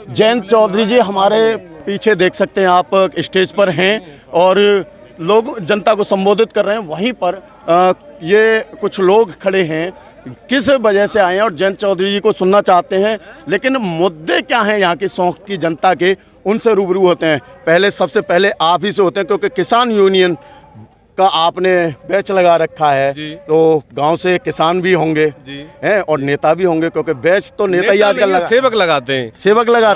जयंत चौधरी जी हमारे पीछे देख सकते हैं आप, स्टेज पर हैं और लोग जनता को संबोधित कर रहे हैं। वहीं पर ये कुछ लोग खड़े हैं, किस वजह से आए हैं और जयंत चौधरी जी को सुनना चाहते हैं, लेकिन मुद्दे क्या हैं यहाँ की सौंख की जनता के, उनसे रूबरू होते हैं। सबसे पहले आप ही से होते हैं, क्योंकि किसान यूनियन का आपने बैच लगा रखा है, तो गांव से किसान भी होंगे हैं और नेता भी होंगे, क्योंकि बैच तो नेता ही आजकल सेवक लगाते हैं,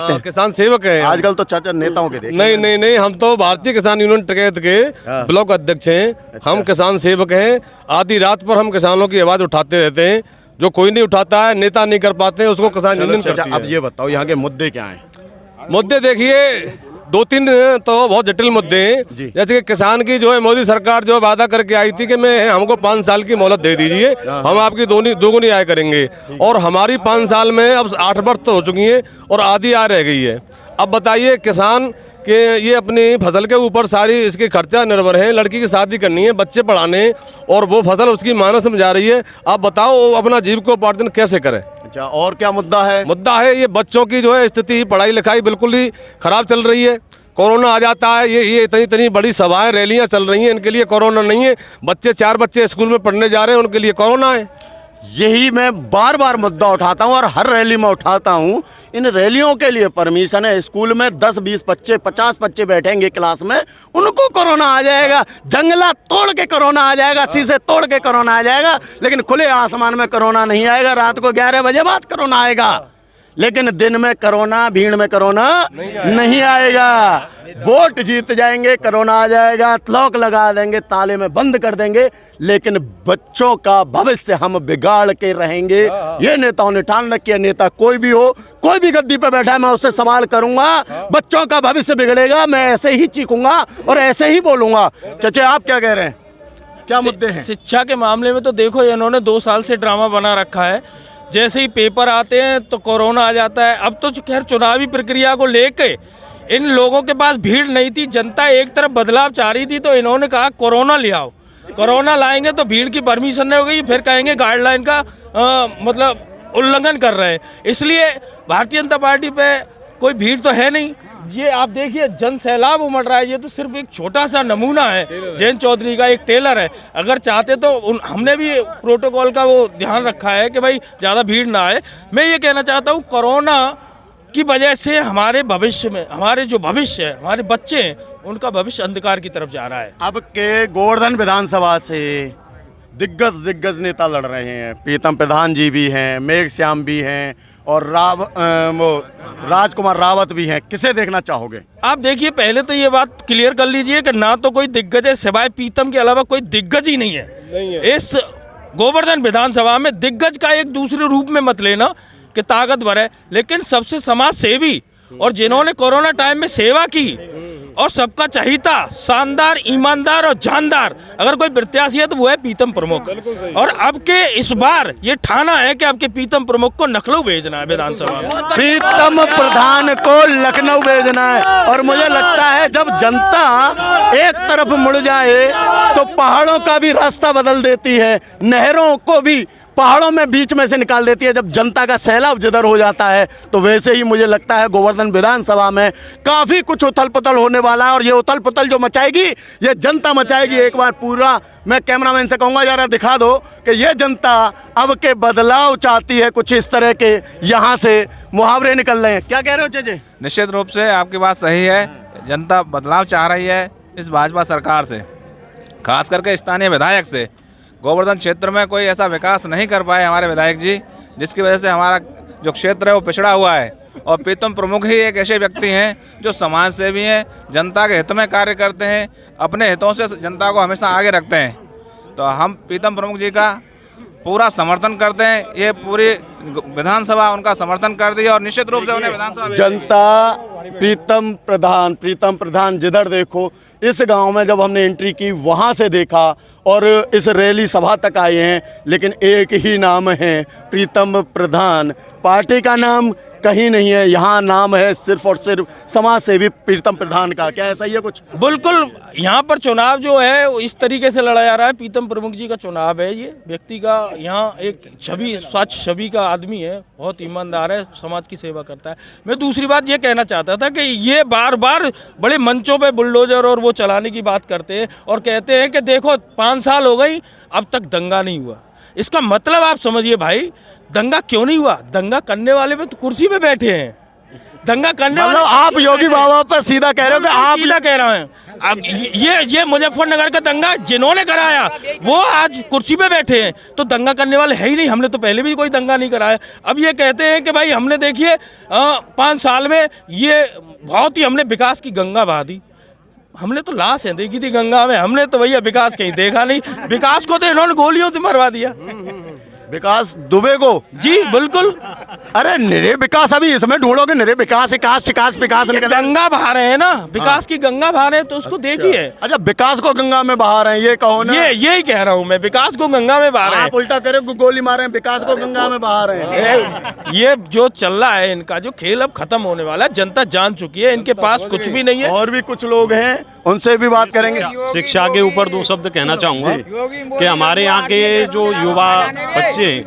हैं, किसान सेवक हैं आजकल तो चाचा नेताओं के नहीं, हम तो भारतीय किसान यूनियन टिकैत के ब्लॉक अध्यक्ष हैं। अच्छा। हम किसान सेवक हैं। आधी रात पर हम किसानों की आवाज उठाते रहते हैं। जो कोई नहीं उठाता है, नेता नहीं कर पाते हैं, उसको किसान यूनियन करती है। अब ये बताओ यहाँ के मुद्दे क्या हैं? मुद्दे देखिए, 2-3 तो बहुत जटिल मुद्दे हैं। जैसे कि किसान की जो है मोदी सरकार जो वादा करके आई थी कि मैं हमको 5 साल की मोहलत दे दीजिए, हम आपकी दोगुनी आय करेंगे, और हमारी 5 साल में अब 8 वर्ष तो हो चुकी है और आधी आय रह गई है। अब बताइए किसान के ये अपनी फसल के ऊपर सारी इसके खर्चा निर्भर है, लड़की की शादी करनी है, बच्चे पढ़ाने, और वो फसल उसकी मानस में जा रही है। आप बताओ वो अपना जीविकोपार्जन कैसे करे? अच्छा, और क्या मुद्दा है? मुद्दा है ये बच्चों की जो है स्थिति, पढ़ाई लिखाई बिल्कुल ही खराब चल रही है। कोरोना आ जाता है, ये इतनी बड़ी सभाएं रैलियां चल रही हैं, इनके लिए कोरोना नहीं है। 4 बच्चे स्कूल में पढ़ने जा रहे हैं, उनके लिए कोरोना है। यही मैं बार बार मुद्दा उठाता हूं और हर रैली में उठाता हूं। इन रैलियों के लिए परमिशन है। स्कूल में 10-20 बच्चे, 50 बच्चे बैठेंगे क्लास में, उनको कोरोना आ जाएगा। जंगला तोड़ के कोरोना आ जाएगा, शीशे तोड़ के कोरोना आ जाएगा, लेकिन खुले आसमान में कोरोना नहीं आएगा। रात को 11 बजे बाद कोरोना आएगा, लेकिन दिन में कोरोना, भीड़ में कोरोना नहीं आएगा। वोट जीत जाएंगे, कोरोना आ जाएगा, लॉक लगा देंगे, ताले में बंद कर देंगे, लेकिन बच्चों का भविष्य हम बिगाड़ के रहेंगे। ये नेताओं ने ठान रखी है। नेता कोई भी हो, कोई भी गद्दी पे बैठा है, मैं उससे सवाल करूंगा, बच्चों का भविष्य बिगड़ेगा, मैं ऐसे ही चीखूंगा और ऐसे ही बोलूंगा। चाचे आप क्या कह रहे हैं, क्या मुद्दे हैं? शिक्षा के मामले में तो देखो, इन्होंने 2 साल से ड्रामा बना रखा है। जैसे ही पेपर आते हैं तो कोरोना आ जाता है। अब तो खैर चुनावी प्रक्रिया को लेके इन लोगों के पास भीड़ नहीं थी, जनता एक तरफ बदलाव चाह रही थी, तो इन्होंने कहा कोरोना ले आओ। कोरोना लाएंगे तो भीड़ की परमिशन नहीं होगी, फिर कहेंगे गाइडलाइन का मतलब उल्लंघन कर रहे हैं। इसलिए भारतीय जनता पार्टी पे कोई भीड़ तो है नहीं। ये आप देखिए जन सैलाब उमड़ रहा है। ये तो सिर्फ एक छोटा सा नमूना है। जयंत चौधरी का एक टेलर है। अगर चाहते तो हमने भी प्रोटोकॉल का वो ध्यान रखा है कि भाई ज़्यादा भीड़ ना आए। मैं ये कहना चाहता हूँ, कोरोना की वजह से हमारे भविष्य में, हमारे जो भविष्य है, हमारे बच्चे हैं, उनका भविष्य अंधकार की तरफ जा रहा है। अब के गोवर्धन विधानसभा से दिग्गज नेता लड़ रहे हैं। प्रीतम प्रधान जी भी हैं, मेघश्याम भी हैं और राजकुमार रावत भी हैं। किसे देखना चाहोगे? आप देखिए, पहले तो ये बात क्लियर कर लीजिए कि ना तो कोई दिग्गज है, सिवाय प्रीतम के अलावा कोई दिग्गज ही नहीं है। इस गोवर्धन विधानसभा में दिग्गज का एक दूसरे रूप में मत लेना कि ताकतवर है, लेकिन सबसे समाज सेवी और जिन्होंने कोरोना टाइम में सेवा की और सबका चहीता, शानदार, ईमानदार और जानदार अगर कोई प्रत्याशी है तो वो है प्रीतम प्रमुख। और अब के इस बार ये ठाना है कि आपके प्रीतम प्रमुख को लखनऊ भेजना है विधानसभा में। प्रीतम प्रधान को लखनऊ भेजना है। और मुझे लगता है जब जनता एक तरफ मुड़ जाए तो पहाड़ों का भी रास्ता बदल देती है, नहरों को भी पहाड़ों में बीच में से निकाल देती है। जब जनता का सैलाब जिधर हो जाता है, तो वैसे ही मुझे लगता है गोवर्धन विधानसभा में काफ़ी कुछ उथल पुथल होने वाला है। और ये उथल पुथल जो मचाएगी, ये जनता मचाएगी। एक बार पूरा मैं कैमरामैन से कहूँगा, जरा दिखा दो कि ये जनता अब के बदलाव चाहती है। कुछ इस तरह के यहाँ से मुहावरे निकल रहे हैं। क्या कह रहे हो चेचे? निश्चित रूप से आपकी बात सही है। जनता बदलाव चाह रही है इस भाजपा सरकार से, खास करके स्थानीय विधायक से। गोवर्धन क्षेत्र में कोई ऐसा विकास नहीं कर पाए हमारे विधायक जी, जिसकी वजह से हमारा जो क्षेत्र है वो पिछड़ा हुआ है। और प्रीतम प्रमुख ही एक ऐसे व्यक्ति हैं जो समाज सेवी हैं, जनता के हित में कार्य करते हैं, अपने हितों से जनता को हमेशा आगे रखते हैं। तो हम प्रीतम प्रमुख जी का पूरा समर्थन करते हैं। ये पूरी विधानसभा उनका समर्थन कर दी और निश्चित रूप से उन्हें विधानसभा जनता प्रीतम प्रधान जिधर देखो, इस गांव में जब हमने एंट्री की वहां से देखा और इस रैली सभा तक आए हैं, लेकिन एक ही नाम है प्रीतम प्रधान। पार्टी का नाम, कहीं नहीं है, यहाँ नाम है सिर्फ और सिर्फ समाज सेवी प्रीतम प्रधान का। क्या ऐसा ही है कुछ? बिल्कुल, यहाँ पर चुनाव जो है वो इस तरीके से लड़ा जा रहा है। प्रीतम प्रमुख जी का चुनाव है, ये व्यक्ति का यहाँ एक छवि, स्वच्छ छवि का आदमी है, बहुत ईमानदार है, समाज की सेवा करता है। मैं दूसरी बात ये कहना चाहता था कि ये बार बार बड़े मंचों पे बुलडोजर और वो चलाने की बात करते हैं और कहते हैं कि देखो 5 साल हो गई अब तक दंगा नहीं हुआ। इसका मतलब आप समझिए भाई, दंगा क्यों नहीं हुआ? दंगा करने वाले पे तो कुर्सी पे बैठे हैं, दंगा करने वाले। मतलब आप योगी बाबा पर सीधा कह रहे हो कि आप सीधा कह रहा हूँ। अब ये मुजफ्फरनगर का दंगा जिन्होंने कराया वो आज कुर्सी पे बैठे हैं, तो दंगा करने वाले है ही नहीं। हमने तो पहले भी कोई दंगा नहीं कराया। अब ये कहते हैं कि भाई हमने देखिए 5 साल में ये बहुत ही हमने विकास की गंगा बहा दी। हमने तो लाश है देखी थी गंगा में, हमने तो भैया विकास कहीं देखा नहीं। विकास को तो इन्होंने गोलियों से मरवा दिया। विकास दुबे को? जी बिल्कुल। अरे निरे विकास अभी इसमें ढूंढोगे, निरे विकास विकास निकल। गंगा बहा रहे हैं ना, विकास की गंगा बहा रहे हैं, तो उसको देखिए। अच्छा, विकास को गंगा में बहा रहे हैं, ये कहो ना। यही कह रहा हूँ मैं, विकास को गंगा में बहा रहे हैं। आप उल्टा करे गोली मार रहे हैं, विकास को गंगा में बहा रहे हैं। ये जो चल रहा है इनका जो खेल अब खत्म होने वाला है, जनता जान चुकी है, इनके पास कुछ भी नहीं है। और भी कुछ लोग हैं, उनसे भी बात करेंगे। शिक्षा के ऊपर 2 शब्द कहना चाहूँगा कि हमारे यहाँ के जो युवा बच्चे हैं,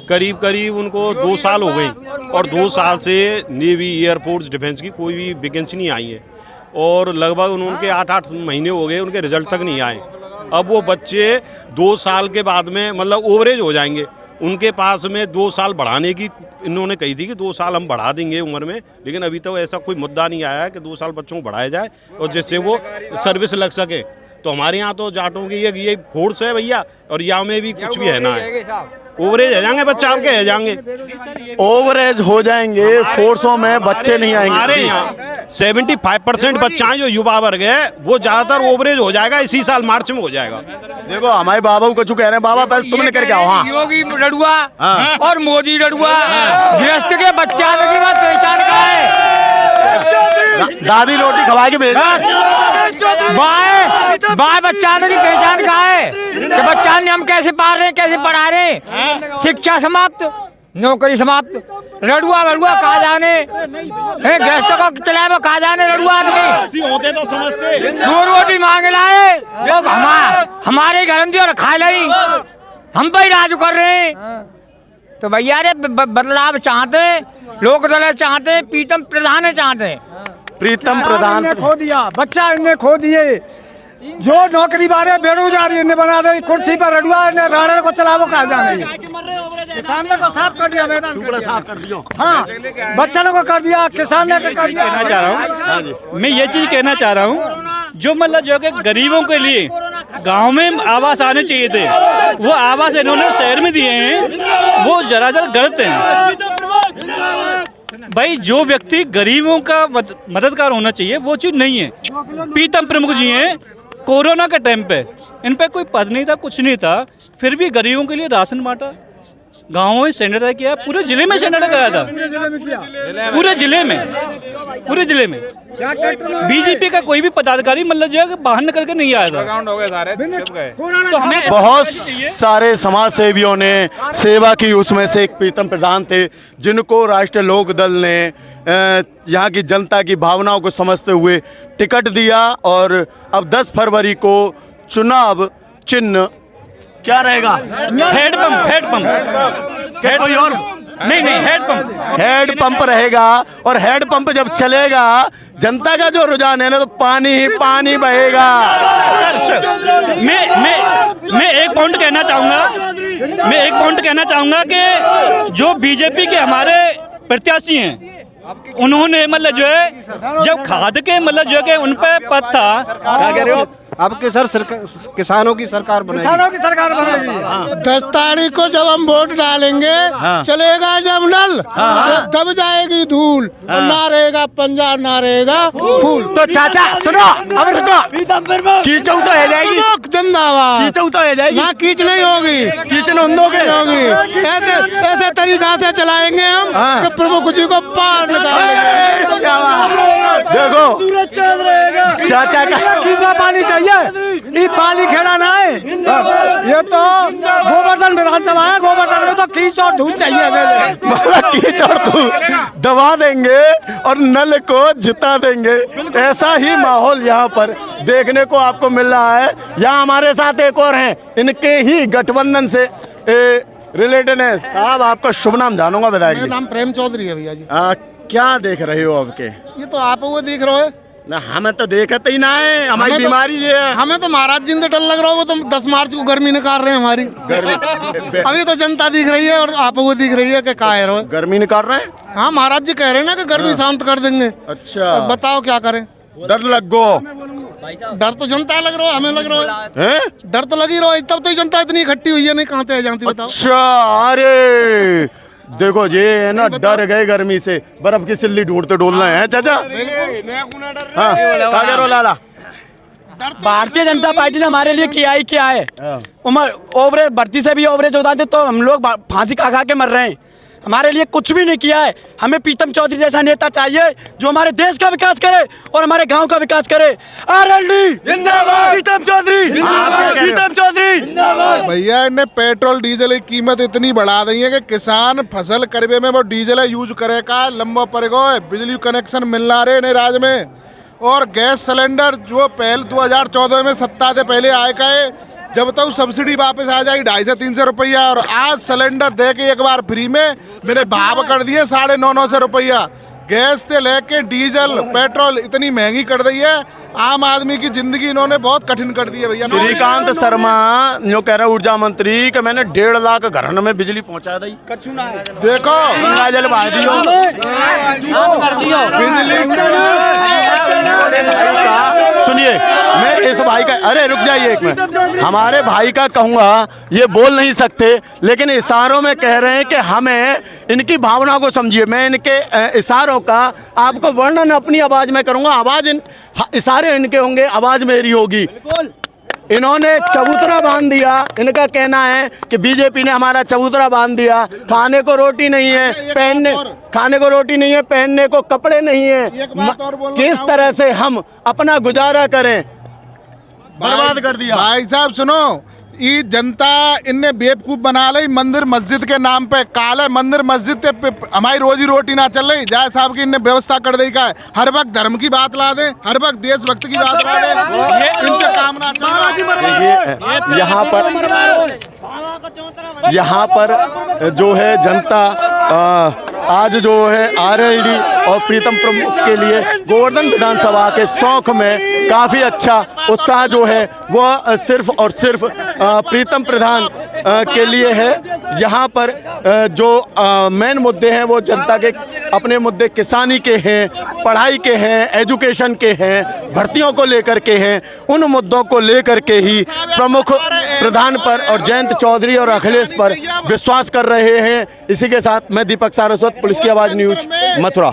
करीब करीब उनको 2 साल हो गए और 2 साल से नेवी, एयरफोर्स, डिफेंस की कोई भी वैकेंसी नहीं आई है और लगभग उनके 8-8 महीने हो गए, उनके रिजल्ट तक नहीं आए। अब वो बच्चे 2 साल के बाद में मतलब ओवरेज हो जाएंगे। उनके पास में 2 साल बढ़ाने की इन्होंने कही थी कि 2 साल हम बढ़ा देंगे उम्र में, लेकिन अभी तक ऐसा कोई मुद्दा नहीं आया है कि 2 साल बच्चों को बढ़ाया जाए और जिससे वो सर्विस लग सके। तो हमारे यहाँ तो जाटों की ये फोर्स है भैया, और यहाँ में भी कुछ भी है ना है। ओवरेज हो जाएंगे बच्चे, आपके हो जाएंगे, ओवरेज हो जाएंगे, फोर्सों में बच्चे नहीं आएंगे। हमारे यहाँ 75% बच्चा जो युवा वर्ग है वो ज्यादातर ओवरेज हो जाएगा, इसी साल मार्च में हो जाएगा। देखो हमारे बाबा को कह रहे हैं, बाबा पहले तुमने करके आओ। हाँ, योगी रडुआ और मोदी रडुआ, गृहस्थ के बच्चा की बात पहचान का है। दादी रोटी खवा के भेज। बाय बच्चा की पहचान का है कि बच्चा ने हम कैसे पाल रहे हैं, कैसे पढ़ा रहे हैं। शिक्षा समाप्त, नौकरी समाप्त। रडुआ वडुआ कहा जाने, गृहस्थों को चलाए वो कहा जाने रडुआ आदमी होते तो समझते। 2 रोटी मांग लाए वो हमारे घर में और खा ली, हम पे राज कर रहे हैं। तो भैया रे बदलाव चाहते हैं, लोक दल चाहते हैं, प्रीतम प्रधान चाहते हैं। प्रीतम प्रधान ने खो दिया, बच्चा इनने खो दिए, जो नौकरी बारे बेरोजगारी इन्हें बना दे, कुर्सी पर रडुआ ने राणा को चलावो कहा जाने। किसान को साफ कर दिया मैदान, साफ कर दियो। हाँ, बच्चों को कर दिया, किसान ने कर दिया। कहना चाह रहा हूँ, मैं ये चीज़ कहना चाह रहा हूँ, जो मतलब जो कि गरीबों के लिए गांव में आवास आने चाहिए थे, वो आवास इन्होंने शहर में दिए हैं, वो जरा गलत हैं। भाई जो व्यक्ति गरीबों का मददगार होना चाहिए वो चीज़ नहीं है। प्रीतम प्रमुख जी हैं, कोरोना के टाइम पे इन पे कोई पद नहीं था, कुछ नहीं था, फिर भी गरीबों के लिए राशन बांटा, गाँवों में सैनिटाइज किया, पूरे जिले में सैनिटाइज कराया था, पूरे जिले में। बीजेपी का कोई भी पदाधिकारी मतलब जो है बाहर निकल के नहीं आया था। हो गए सारे, तो हमें बहुत सारे समाज सेवियों ने सेवा की, उसमें से एक प्रीतम प्रधान थे जिनको राष्ट्रीय लोक दल ने यहाँ की जनता की भावनाओं को समझते हुए टिकट दिया। और अब 10 फरवरी को चुनाव चिन्ह क्या रहेगा? हेड पंप रहेगा। और हेड पंप जब चलेगा, जनता का जो रुझान है ना, तो पानी ही पानी बहेगा। मैं एक पॉइंट कहना चाहूँगा कि जो बीजेपी के हमारे प्रत्याशी हैं, उन्होंने मतलब जो है जब खाद के मतलब जो है उन पे पद था, क्या कह रहे हो? आपके सर किसानों की सरकार बनेगी। 10 तारीख को जब हम वोट डालेंगे, चलेगा जब नल, दब जाएगी धूल, ना रहेगा पंजा, ना रहेगा फूल। तो चाचा सुनो, अब रुको, कीचऊ तो है जाएगी, जिंदाबाद। कीचऊ तो है जाएगी, ना कीच नहीं होगी, कीचन होगी। ऐसे तरीका से चलाएंगे हम कि प्रमुख जी को पार निकालेंगे। देखो चाचा का पानी चाहिए। है, ये पाली खेड़ा ना है, ये तो गोवर्धन विधानसभा है। गोवर्धन में तो कीच और धूल चाहिए, मतलब कीच और धूल दबा देंगे और नल को जिता देंगे। ऐसा ही माहौल यहाँ पर देखने को आपको मिल रहा है। यहाँ हमारे साथ एक और हैं, इनके ही गठबंधन से रिलेटेड है। साहब आपका शुभ नाम जानूंगा विधायक जी? नाम प्रेम चौधरी है भैया जी। क्या देख रहे हो आपके? ये तो आप वो देख रहे हो ना, हमें तो देखते ही ना है, हमारी बीमारी ये है। हमें तो महाराज जी से डर लग रहा है, वो तो 10 मार्च को गर्मी निकाल रहे हैं हमारी। गर्मी अभी तो जनता दिख रही है और आप वो दिख रही है कि क्या है गर्मी निकाल रहे हैं। हाँ, महाराज जी कह रहे हैं ना कि गर्मी शांत कर देंगे। अच्छा, अब बताओ क्या करें? डर लग गो। डर तो जनता लग रहा है, हमें लग रहा है। डर तो लग ही रहा है, तब तो जनता इतनी इकट्ठी हुई है, नहीं कहाँ पे जानती बताओ। अच्छा, अरे देखो ये है ना, डर गए गर्मी से, बर्फ की सिल्ली ढूंढते डोल रहे हैं चाचा। हाँ, क्या कह रहे हो लाला? भारतीय जनता पार्टी ने हमारे लिए किया ही क्या है। उम्र ओवरेज भर्ती से भी ओवरेज होता है तो हम लोग फांसी खा के मर रहे हैं। हमारे लिए कुछ भी नहीं किया है। हमें प्रीतम चौधरी जैसा नेता चाहिए जो हमारे देश का विकास करे और हमारे गांव का विकास करे। आरएलडी जिंदाबाद, प्रीतम चौधरी, प्रीतम चौधरी जिंदाबाद। भैया इन्हें पेट्रोल डीजल की कीमत इतनी बढ़ा दी है कि किसान फसल करवे में वो डीजल यूज करे का लंबा पड़ गए। बिजली कनेक्शन मिलना रहे नहीं राज्य में, और गैस सिलेंडर जो पहले 2014 में सत्ता से पहले आए का है, जब तक सब्सिडी वापस आ जाएगी 250 से 300 रुपया, और आज सिलेंडर दे के एक बार फ्री में मेरे भाव कर दिए 950 रुपया। गैस से लेके डीजल पेट्रोल इतनी महंगी कर दी है, आम आदमी की जिंदगी इन्होंने बहुत कठिन कर दी है भैया। श्रीकांत शर्मा जो कह रहे ऊर्जा मंत्री कि मैंने 1.5 लाख घर में बिजली पहुंचा दी। देखो जल सुनिए, मैं इस भाई का, अरे रुक जाइए एक मिनट, हमारे भाई का कहूँगा, ये बोल नहीं सकते लेकिन इशारों में कह रहे हैं कि हमें इनकी भावना को समझिए। मैं इनके इशारों का आपको वर्णन अपनी आवाज़ में करूँगा। आवाज़ इशारे इनके होंगे, आवाज़ मेरी होगी। इन्होंने चबूतरा बांध दिया। इनका कहना है कि बीजेपी ने हमारा चबूतरा बांध दिया। खाने को रोटी नहीं है, खाने को रोटी नहीं है, पहनने को कपड़े नहीं है। किस तरह से हम अपना गुजारा करें? बर्बाद कर दिया। भाई साहब सुनो, ये जनता इनने बेवकूफ बना ली मंदिर मस्जिद के नाम पे। काले मंदिर मस्जिद पे हमारी रोजी रोटी ना चल रही। जय साहब की इनने व्यवस्था कर दी का है, हर वक्त धर्म की बात ला दे, हर वक्त देशभक्त की बात ला दे, इनके काम ना चल। यहाँ पर जो है जनता आज जो है आरएलडी और प्रीतम प्रमुख के लिए गोवर्धन विधानसभा के शौक में काफ़ी अच्छा उत्साह जो है वह सिर्फ और सिर्फ प्रीतम प्रधान के लिए है। यहाँ पर जो मेन मुद्दे हैं वो जनता के अपने मुद्दे किसानी के हैं, पढ़ाई के हैं, एजुकेशन के हैं, भर्तियों को लेकर के हैं। उन मुद्दों को लेकर के ही प्रमुख प्रधान पर और जयंत चौधरी और अखिलेश पर विश्वास कर रहे हैं। इसी के साथ मैं दीपक सारस्वत, पुलिस की आवाज़ न्यूज, मथुरा।